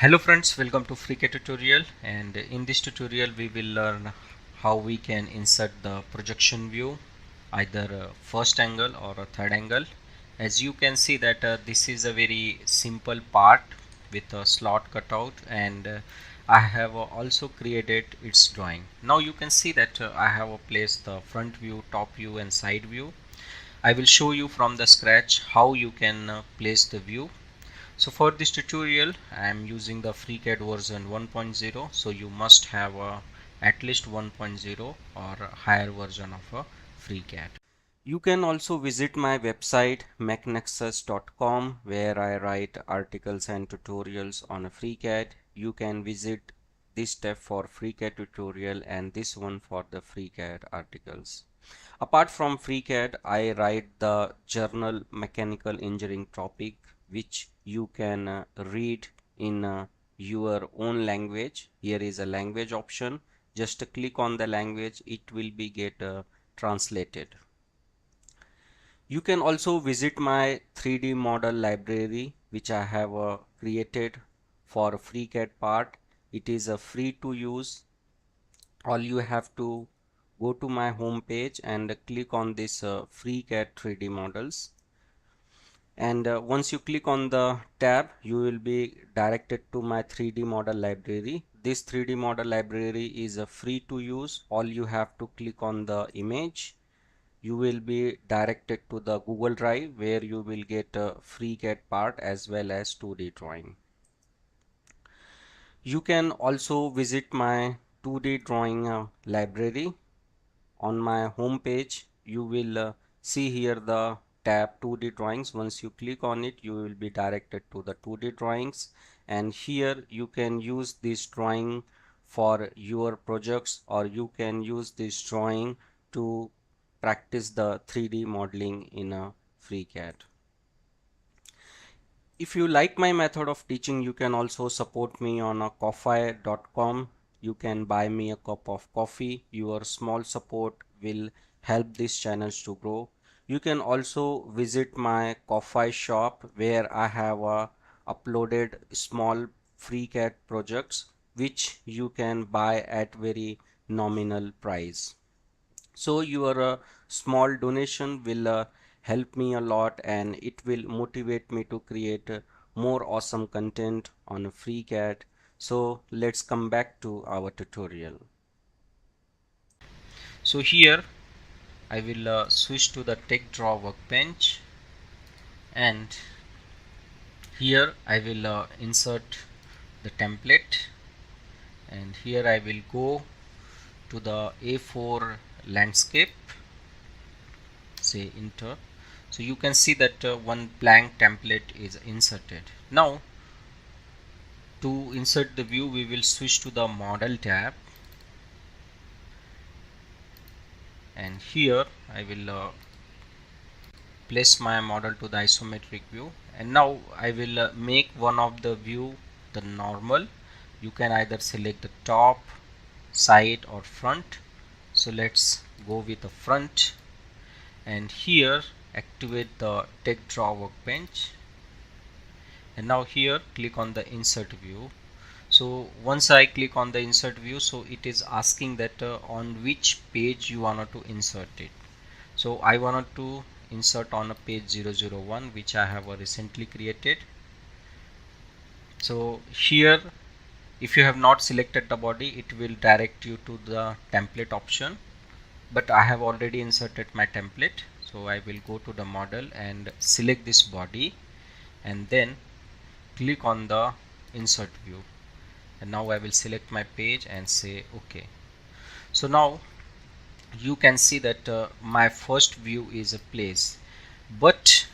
Hello friends, welcome to FreeCAD tutorial, and in this tutorial we will learn how we can insert the projection view, either first angle or a third angle. As you can see that this is a very simple part with a slot cutout, and I have also created its drawing. Now you can see that I have placed the front view, top view and side view. I will show you from the scratch how you can place the view. So for this tutorial I am using the FreeCAD version 1.0, so you must have at least 1.0 or a higher version of FreeCAD. You can also visit my website mechnexus.com, where I write articles and tutorials on FreeCAD. You can visit this tab for FreeCAD tutorial and this one for the FreeCAD articles. Apart from FreeCAD, I write the journal Mechanical Engineering topic, which you can read in your own language. Here is a language option. Just click on the language, it will be get translated. You can also visit my 3D model library, which I have created for FreeCAD part. It is free to use. All you have to go to my home page and click on this FreeCAD 3D models, and once you click on the tab you will be directed to my 3D model library. This 3D model library is free to use. All you have to click on the image, you will be directed to the Google Drive, where you will get a FreeCAD part as well as 2D drawing. You can also visit my 2D drawing library. On my home page you will see here the tab 2D drawings. Once you click on it, you will be directed to the 2D drawings, and here you can use this drawing for your projects, or you can use this drawing to practice the 3D modeling in a FreeCAD. If you like my method of teaching, you can also support me on a ko-fi.com. You can buy me a cup of coffee. Your small support will help these channels to grow. You can also visit my Ko-fi shop, where I have uploaded small FreeCAD projects which you can buy at very nominal price. So your small donation will help me a lot, and it will motivate me to create more awesome content on FreeCAD. So let's come back to our tutorial. So here I will switch to the Tech Draw workbench, and here I will insert the template, and here I will go to the A4 landscape, say enter. So you can see that one blank template is inserted. Now to insert the view, we will switch to the model tab, and here I will place my model to the isometric view, and now I will make one of the view the normal. You can either select the top, side or front. So let's go with the front, and here activate the Tech Draw workbench, and now here click on the insert view. So once I click on the insert view, so it is asking that on which page you wanted to insert it. So I wanted to insert on a page 001, which I have recently created. So here, if you have not selected the body, it will direct you to the template option, but I have already inserted my template. So I will go to the model and select this body, and then click on the insert view, and now I will select my page and say OK. So now you can see that my first view is a place, but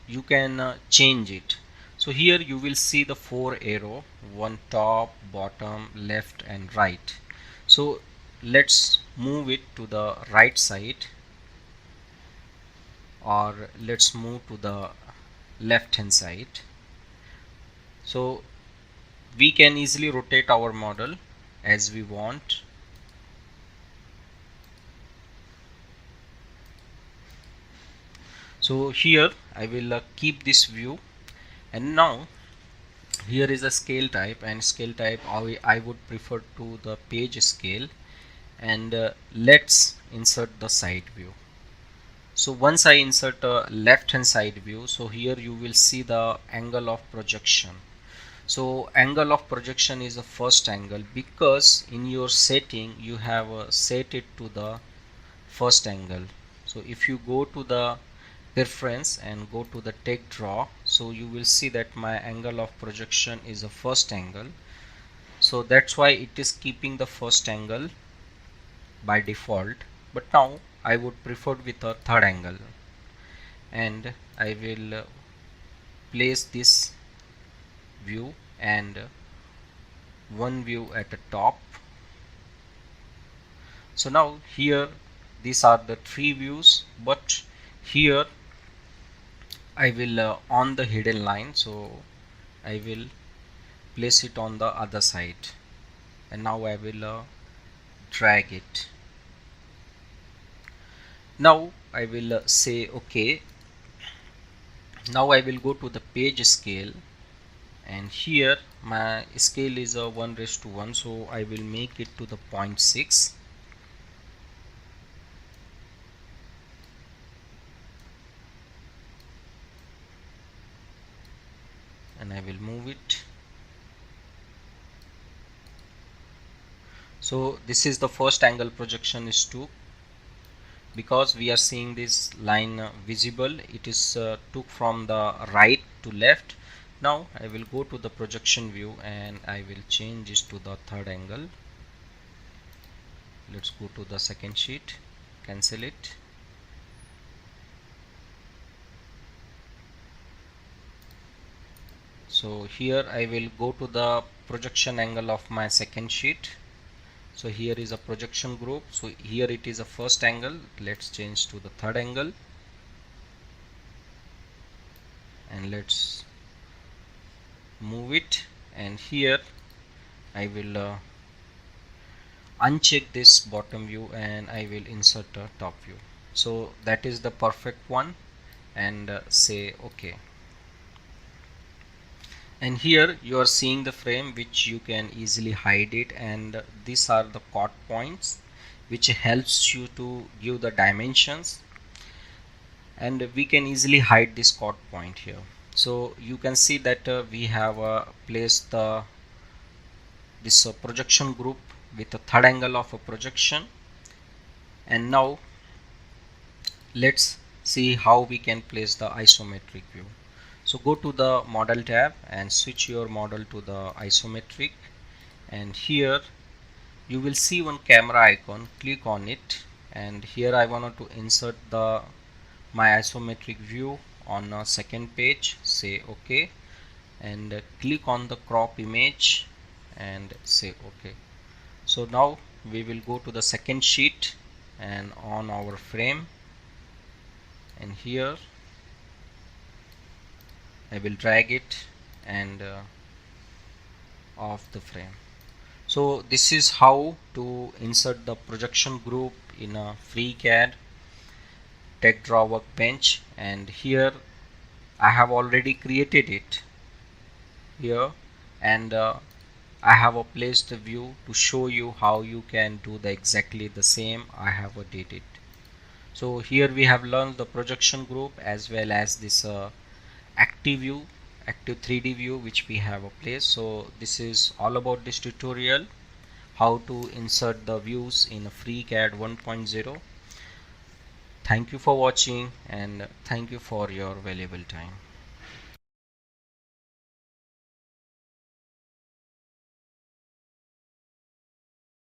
you can change it. So here you will see the 4 arrow, one top, bottom, left and right. So let's move it to the right side, or let's move to the left hand side. So we can easily rotate our model as we want. So here I will keep this view, and now Here is a scale type, and scale type I would prefer to the page scale. And let's insert the side view. So once I insert a left hand side view, so here you will see the angle of projection. So angle of projection is the first angle, because in your setting you have set it to the first angle. So if you go to the preference and go to the take draw, so you will see that my angle of projection is a first angle. So that's why it is keeping the first angle by default, but now I would prefer with a third angle, and I will place this view and one view at the top. So now here these are the three views, but here I will on the hidden line, so I will place it on the other side, and now I will drag it. Now I will say OK. Now I will go to the page scale, and here my scale is a 1:1, so I will make it to the 0.6. and I will move it. So this is the first angle projection is 2, because we are seeing this line visible. It is took from the right to left. Now I will go to the projection view and I will change this to the third angle. Let's go to the second sheet, cancel it. So here I will go to the projection angle of my second sheet. So here is a projection group, so here it is a first angle. Let's change to the third angle, and let's move it, and here I will uncheck this bottom view and I will insert a top view. So that is the perfect one, and say OK. And here you are seeing the frame, which you can easily hide it, and these are the cut points which helps you to give the dimensions, and we can easily hide this cut point here. So you can see that we have placed this projection group with a third angle of a projection. And now let's see how we can place the isometric view. So go to the model tab and switch your model to the isometric, and here you will see one camera icon. Click on it, and here I wanted to insert my isometric view on a second page. Say OK, and click on the crop image and say OK. So now we will go to the second sheet and on our frame, and here I will drag it and off the frame. So this is how to insert the projection group in a FreeCAD Tech Draw workbench, and here I have already created it here, and I have placed the view to show you how you can do exactly the same I have did it. So here we have learned the projection group as well as this active 3D view which we have placed. So this is all about this tutorial, how to insert the views in a FreeCAD 1.0. Thank you for watching, and thank you for your valuable time.